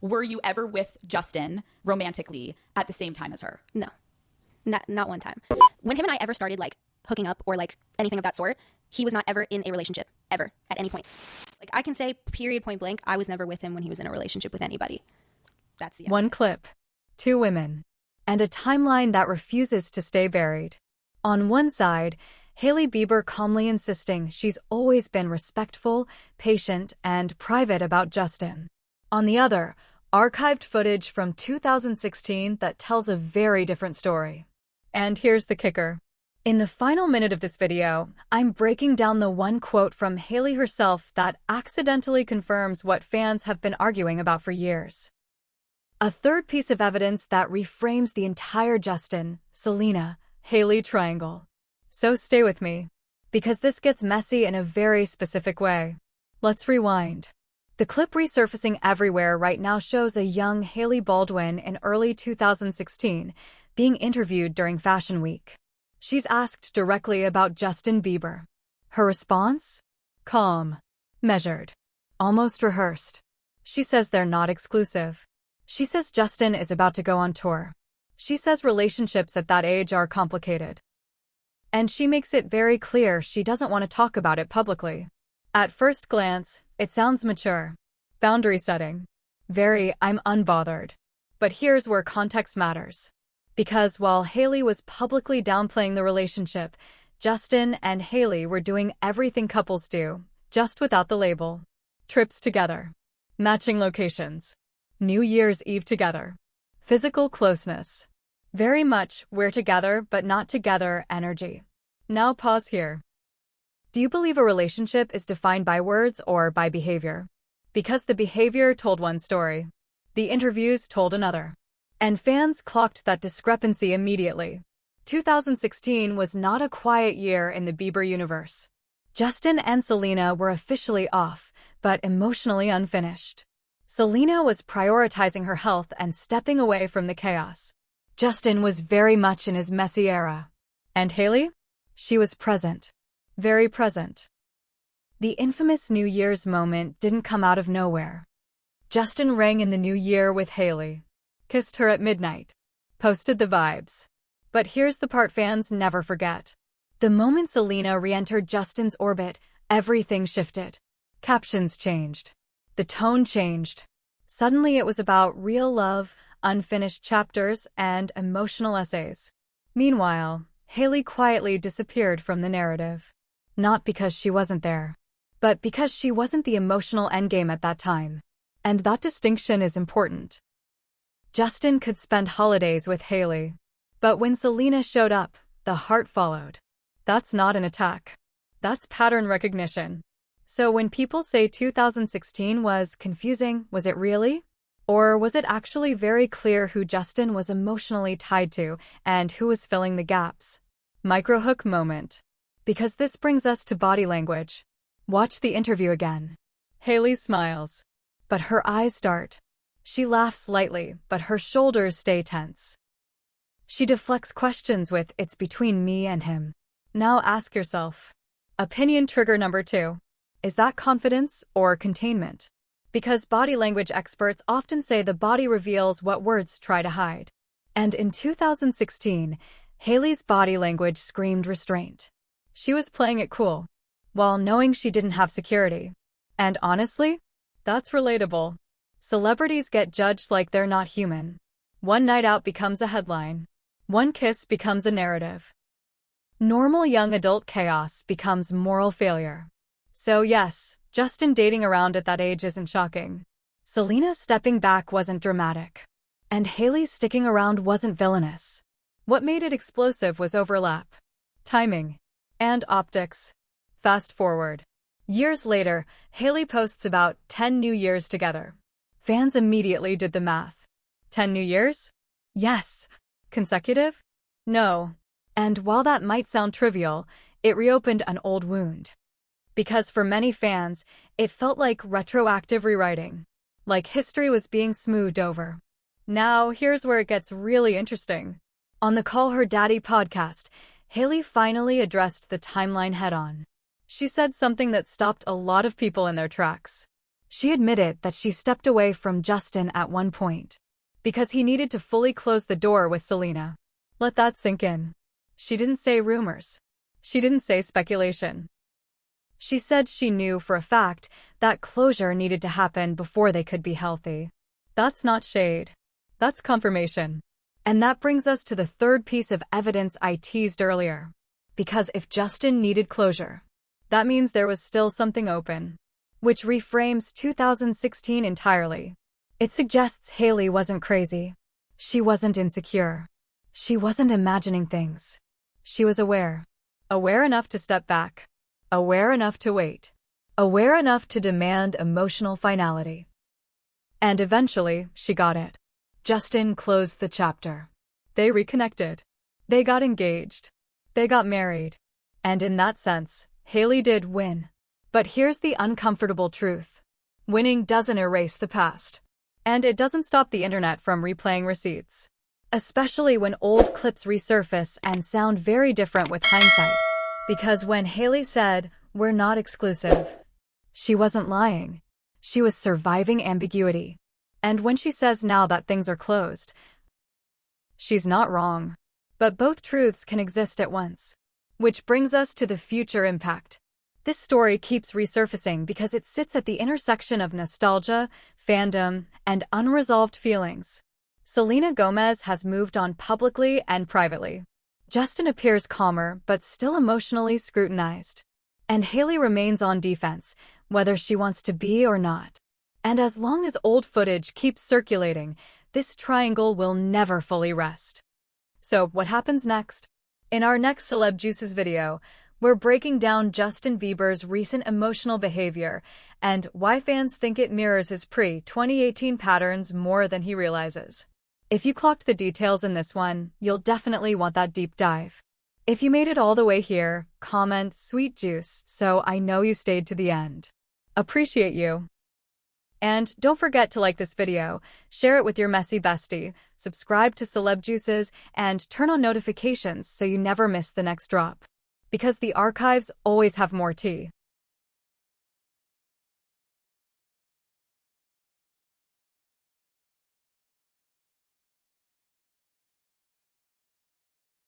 Were you ever with Justin romantically at the same time as her? No, not one time. When him and I ever started like hooking up or like anything of that sort, he was not ever in a relationship, ever, at any point. Like I can say period point blank, I was never with him when he was in a relationship with anybody. That's the end. One clip, two women, and a timeline that refuses to stay buried. On one side, Hailey Bieber calmly insisting she's always been respectful, patient, and private about Justin. On the other, archived footage from 2016 that tells a very different story. And here's the kicker. In the final minute of this video, I'm breaking down the one quote from Hailey herself that accidentally confirms what fans have been arguing about for years. A third piece of evidence that reframes the entire Justin, Selena, Hailey triangle. So stay with me, because this gets messy in a very specific way. Let's rewind. The clip resurfacing everywhere right now shows a young Hailey Baldwin in early 2016 being interviewed during Fashion Week. She's asked directly about Justin Bieber. Her response? Calm, measured, almost rehearsed. She says they're not exclusive. She says Justin is about to go on tour. She says relationships at that age are complicated. And she makes it very clear she doesn't want to talk about it publicly. At first glance, it sounds mature. Boundary setting. Very, I'm unbothered. But here's where context matters. Because while Hailey was publicly downplaying the relationship, Justin and Hailey were doing everything couples do, just without the label. Trips together. Matching locations. New Year's Eve together. Physical closeness. Very much we're together but not together energy. Now pause here. Do you believe a relationship is defined by words or by behavior? Because the behavior told one story. The interviews told another. And fans clocked that discrepancy immediately. 2016 was not a quiet year in the Bieber universe. Justin and Selena were officially off, but emotionally unfinished. Selena was prioritizing her health and stepping away from the chaos. Justin was very much in his messy era. And Hailey? She was present. Very present. The infamous New Year's moment didn't come out of nowhere. Justin rang in the new year with Hailey. Kissed her at midnight. Posted the vibes. But here's the part fans never forget. The moment Selena re-entered Justin's orbit, everything shifted. Captions changed. The tone changed. Suddenly it was about real love, unfinished chapters, and emotional essays. Meanwhile, Hailey quietly disappeared from the narrative. Not because she wasn't there, but because she wasn't the emotional endgame at that time. And that distinction is important. Justin could spend holidays with Hailey. But when Selena showed up, the heart followed. That's not an attack. That's pattern recognition. So when people say 2016 was confusing, was it really? Or was it actually very clear who Justin was emotionally tied to and who was filling the gaps? Microhook moment. Because this brings us to body language. Watch the interview again. Hailey smiles. But her eyes dart. She laughs lightly, but her shoulders stay tense. She deflects questions with, "It's between me and him." Now ask yourself. Opinion trigger number 2. Is that confidence or containment? Because body language experts often say the body reveals what words try to hide. And in 2016, Hailey's body language screamed restraint. She was playing it cool, while knowing she didn't have security. And honestly, that's relatable. Celebrities get judged like they're not human. One night out becomes a headline. One kiss becomes a narrative. Normal young adult chaos becomes moral failure. So yes, Justin dating around at that age isn't shocking. Selena stepping back wasn't dramatic. And Hailey sticking around wasn't villainous. What made it explosive was overlap, timing, and optics. Fast forward. Years later, Hailey posts about 10 New Years together. Fans immediately did the math. 10 New Years? Yes. Consecutive? No. And while that might sound trivial, it reopened an old wound. Because for many fans, it felt like retroactive rewriting. Like history was being smoothed over. Now, here's where it gets really interesting. On the Call Her Daddy podcast, Hailey finally addressed the timeline head-on. She said something that stopped a lot of people in their tracks. She admitted that she stepped away from Justin at one point because he needed to fully close the door with Selena. Let that sink in. She didn't say rumors. She didn't say speculation. She said she knew for a fact that closure needed to happen before they could be healthy. That's not shade. That's confirmation. And that brings us to the third piece of evidence I teased earlier. Because if Justin needed closure, that means there was still something open, which reframes 2016 entirely. It suggests Hailey wasn't crazy. She wasn't insecure. She wasn't imagining things. She was aware. Aware enough to step back. Aware enough to wait. Aware enough to demand emotional finality. And eventually, she got it. Justin closed the chapter. They reconnected. They got engaged. They got married. And in that sense, Hailey did win. But here's the uncomfortable truth. Winning doesn't erase the past. And it doesn't stop the internet from replaying receipts. Especially when old clips resurface and sound very different with hindsight. Because when Hailey said, "We're not exclusive," she wasn't lying. She was surviving ambiguity. And when she says now that things are closed, she's not wrong. But both truths can exist at once. Which brings us to the future impact. This story keeps resurfacing because it sits at the intersection of nostalgia, fandom, and unresolved feelings. Selena Gomez has moved on publicly and privately. Justin appears calmer but still emotionally scrutinized. And Hailey remains on defense, whether she wants to be or not. And as long as old footage keeps circulating, this triangle will never fully rest. So what happens next? In our next Celeb Juices video, we're breaking down Justin Bieber's recent emotional behavior and why fans think it mirrors his pre-2018 patterns more than he realizes. If you clocked the details in this one, you'll definitely want that deep dive. If you made it all the way here, comment "sweet juice" so I know you stayed to the end. Appreciate you. And don't forget to like this video, share it with your messy bestie, subscribe to Celeb Juices, and turn on notifications so you never miss the next drop. Because the archives always have more tea.